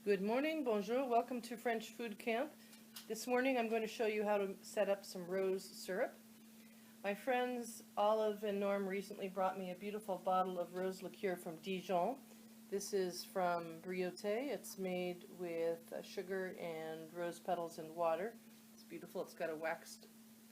Good morning, bonjour, welcome to French Food Camp. This morning I'm going to show you how to set up some rose syrup. My friends Olive and Norm recently brought me a beautiful bottle of rose liqueur from Dijon. This is from Brioté. It's made with sugar and rose petals and water. It's beautiful. It's got a waxed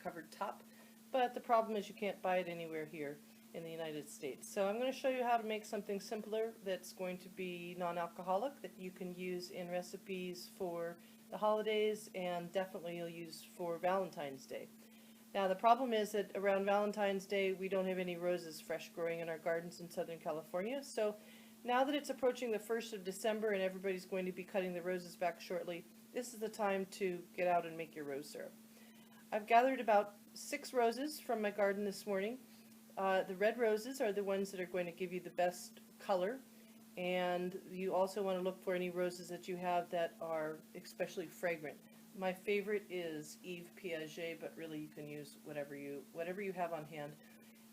covered top, but the problem is you can't buy it anywhere here in the United States. So I'm going to show you how to make something simpler that's going to be non-alcoholic, that you can use in recipes for the holidays and definitely you'll use for Valentine's Day. Now the problem is that around Valentine's Day we don't have any roses fresh growing in our gardens in Southern California, so now that it's approaching the 1st of December and everybody's going to be cutting the roses back shortly, this is the time to get out and make your rose syrup. I've gathered about 6 roses from my garden this morning. The red roses are the ones that are going to give you the best color, and you also want to look for any roses that you have that are especially fragrant. My favorite is Yves Piaget, but really you can use whatever you have on hand.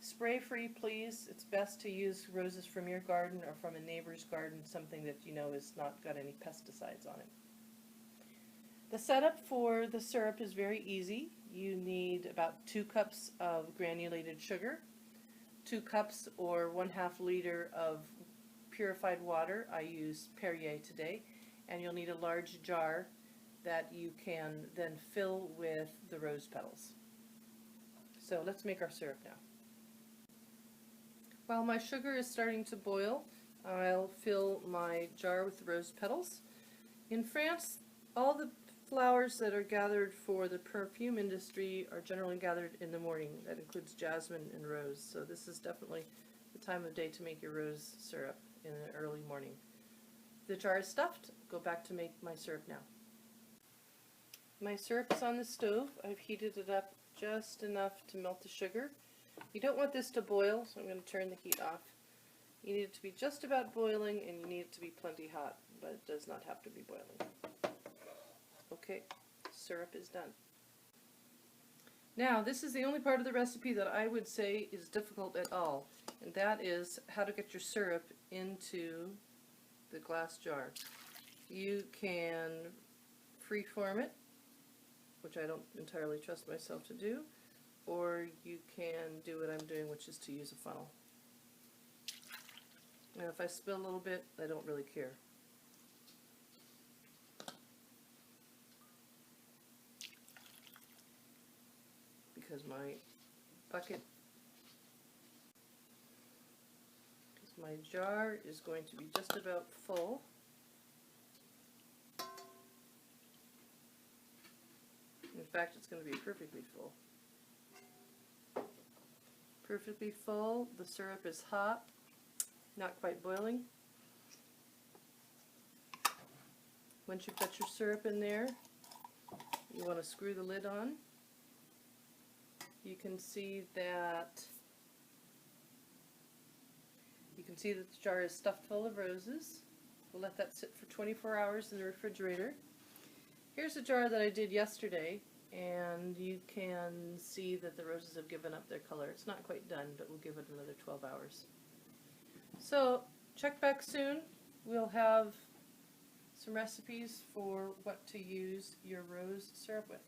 Spray free, please. It's best to use roses from your garden or from a neighbor's garden, something that you know has not got any pesticides on it. The setup for the syrup is very easy. You need about 2 cups of granulated sugar, 2 cups or 1/2 liter of purified water. I use Perrier today, and you'll need a large jar that you can then fill with the rose petals. So let's make our syrup now. While my sugar is starting to boil, I'll fill my jar with rose petals. In France, all the flowers that are gathered for the perfume industry are generally gathered in the morning. That includes jasmine and rose, so this is definitely the time of day to make your rose syrup in the early morning. The jar is stuffed. Go back to make my syrup now. My syrup is on the stove. I've heated it up just enough to melt the sugar. You don't want this to boil, so I'm going to turn the heat off. You need it to be just about boiling, and you need it to be plenty hot, but it does not have to be boiling. Okay, syrup is done. Now, this is the only part of the recipe that I would say is difficult at all, and that is how to get your syrup into the glass jar. You can freeform it, which I don't entirely trust myself to do, or you can do what I'm doing, which is to use a funnel. Now, if I spill a little bit, I don't really care. Because my jar is going to be just about full. In fact, it's going to be perfectly full. Perfectly full. The syrup is hot, not quite boiling. Once you've got your syrup in there, you want to screw the lid on. You can see that the jar is stuffed full of roses. We'll let that sit for 24 hours in the refrigerator. Here's a jar that I did yesterday, and you can see that the roses have given up their color. It's not quite done, but we'll give it another 12 hours. So check back soon. We'll have some recipes for what to use your rose syrup with.